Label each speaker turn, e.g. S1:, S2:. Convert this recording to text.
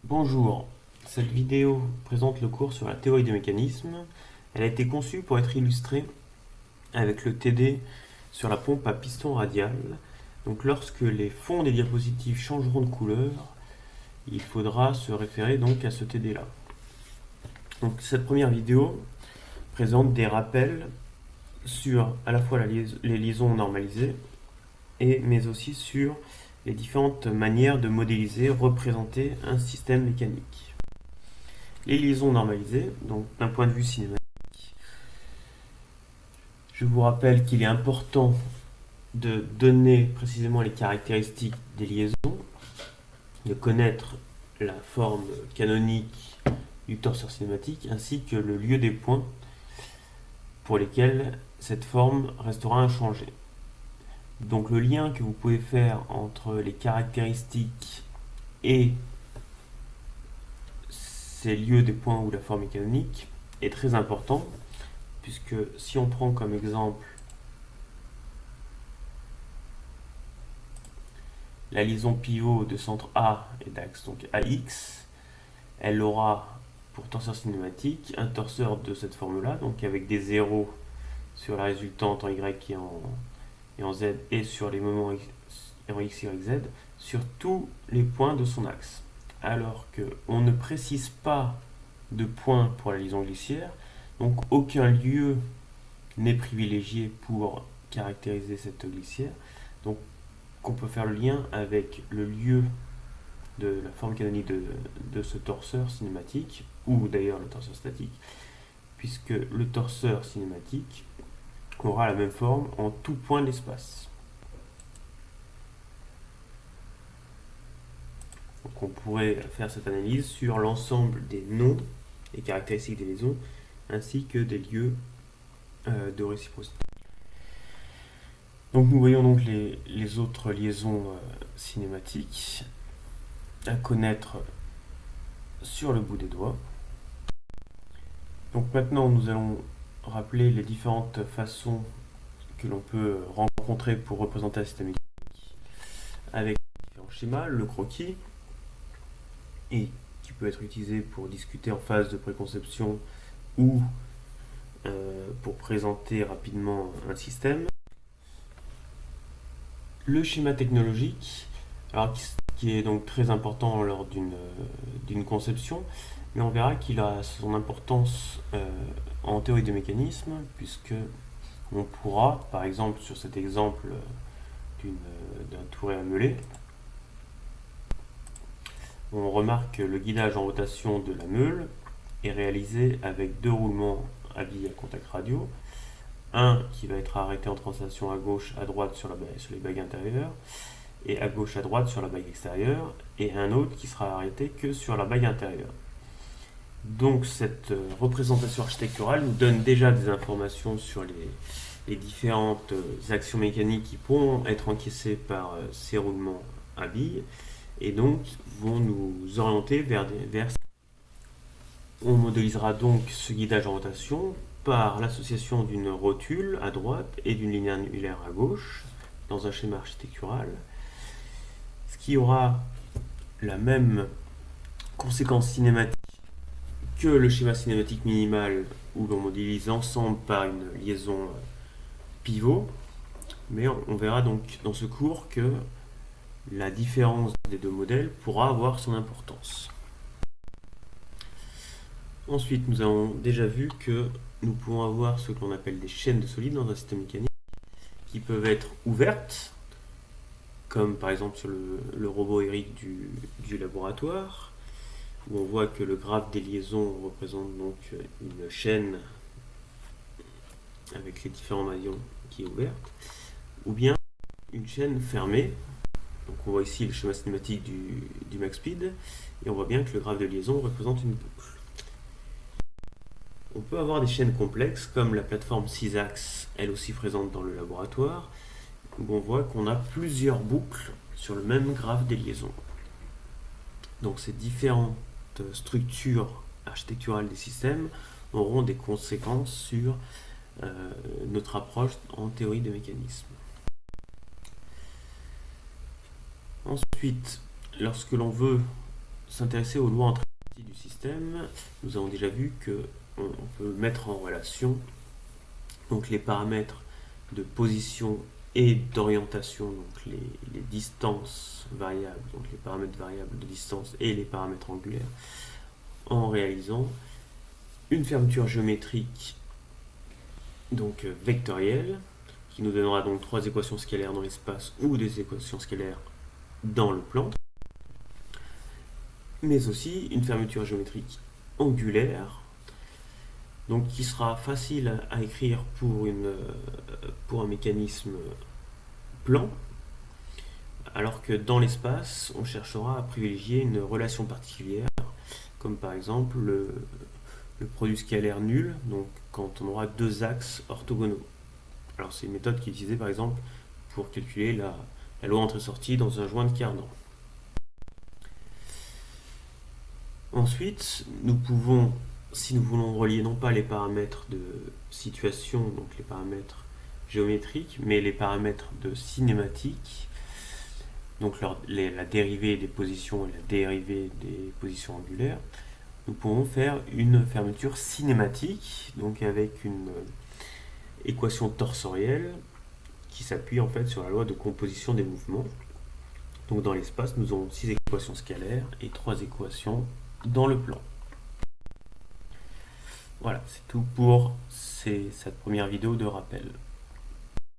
S1: Bonjour, cette vidéo présente le cours sur la théorie des mécanismes. Elle a été conçue pour être illustrée avec le TD sur la pompe à piston radial. Donc lorsque les fonds des diapositives changeront de couleur, il faudra se référer donc à ce TD là. Donc cette première vidéo présente des rappels sur à la fois les liaisons normalisées mais aussi sur les différentes manières de modéliser, représenter un système mécanique. Les liaisons normalisées, donc d'un point de vue cinématique, je vous rappelle qu'il est important de donner précisément les caractéristiques des liaisons, de connaître la forme canonique du torseur cinématique ainsi que le lieu des points pour lesquels cette forme restera inchangée. Donc le lien que vous pouvez faire entre les caractéristiques et ces lieux des points où la forme est canonique est très important, puisque si on prend comme exemple la liaison pivot de centre A et d'axe donc AX, elle aura pour torseur cinématique un torseur de cette forme-là, donc avec des zéros sur la résultante en Y et en Z et sur les moments en X, Y, Z sur tous les points de son axe. Alors qu'on ne précise pas de points pour la liaison glissière, donc aucun lieu n'est privilégié pour caractériser cette glissière. Donc on peut faire le lien avec le lieu de la forme canonique de ce torseur cinématique, ou d'ailleurs le torseur statique, puisque le torseur cinématique aura la même forme en tout point de l'espace. Donc on pourrait faire cette analyse sur l'ensemble des noms et caractéristiques des liaisons, ainsi que des lieux de réciprocité. Donc nous voyons donc les autres liaisons cinématiques à connaître sur le bout des doigts. Donc maintenant nous allons rappeler les différentes façons que l'on peut rencontrer pour représenter un système mécanique avec différents schémas, le croquis, et qui peut être utilisé pour discuter en phase de préconception ou pour présenter rapidement un système. Le schéma technologique, alors qui est donc très important lors d'une conception, mais on verra qu'il a son importance en théorie des mécanismes, puisque on pourra, par exemple sur cet exemple d'un touret à meuler, on remarque que le guidage en rotation de la meule est réalisé avec deux roulements à billes à contact radio, un qui va être arrêté en translation à gauche, à droite sur les bagues intérieures, et à gauche, à droite sur la bague extérieure, et un autre qui sera arrêté que sur la bague intérieure. Donc cette représentation architecturale nous donne déjà des informations sur les différentes actions mécaniques qui pourront être encaissées par ces roulements à billes, et donc vont nous orienter vers on modélisera donc ce guidage en rotation par l'association d'une rotule à droite et d'une ligne annulaire à gauche dans un schéma architectural, ce qui aura la même conséquence cinématique que le schéma cinématique minimal où l'on modélise l'ensemble par une liaison pivot, mais on verra donc dans ce cours que la différence des deux modèles pourra avoir son importance. Ensuite, nous avons déjà vu que nous pouvons avoir ce que l'on appelle des chaînes de solides dans un système mécanique qui peuvent être ouvertes, comme par exemple sur le robot Eric du laboratoire, où on voit que le graphe des liaisons représente donc une chaîne avec les différents maillons qui est ouverte, ou bien une chaîne fermée. Donc on voit ici le schéma cinématique du MaxSpeed, et on voit bien que le graphe de liaison représente une boucle. On peut avoir des chaînes complexes, comme la plateforme 6 axes, elle aussi présente dans le laboratoire, où on voit qu'on a plusieurs boucles sur le même graphe des liaisons. Donc ces différentes structures architecturales des systèmes auront des conséquences sur notre approche en théorie des mécanismes. Ensuite, lorsque l'on veut s'intéresser aux lois entrées et sorties du système, nous avons déjà vu que on peut mettre en relation donc les paramètres de position et d'orientation, donc les distances variables, donc les paramètres variables de distance et les paramètres angulaires, en réalisant une fermeture géométrique donc vectorielle, qui nous donnera donc 3 équations scalaires dans l'espace ou des équations scalaires dans le plan, mais aussi une fermeture géométrique angulaire, donc qui sera facile à écrire pour un mécanisme plan, alors que dans l'espace, on cherchera à privilégier une relation particulière, comme par exemple le produit scalaire nul, donc quand on aura deux axes orthogonaux. Alors c'est une méthode qui est utilisée par exemple pour calculer la loi entrée-sortie dans un joint de Cardan. Ensuite, nous pouvons, si nous voulons relier non pas les paramètres de situation, donc les paramètres géométriques, mais les paramètres de cinématique, donc la dérivée des positions et la dérivée des positions angulaires, nous pouvons faire une fermeture cinématique, donc avec une équation torsorielle qui s'appuie en fait sur la loi de composition des mouvements. Donc dans l'espace, nous avons 6 équations scalaires et 3 équations dans le plan. Voilà, c'est tout pour cette première vidéo de rappel.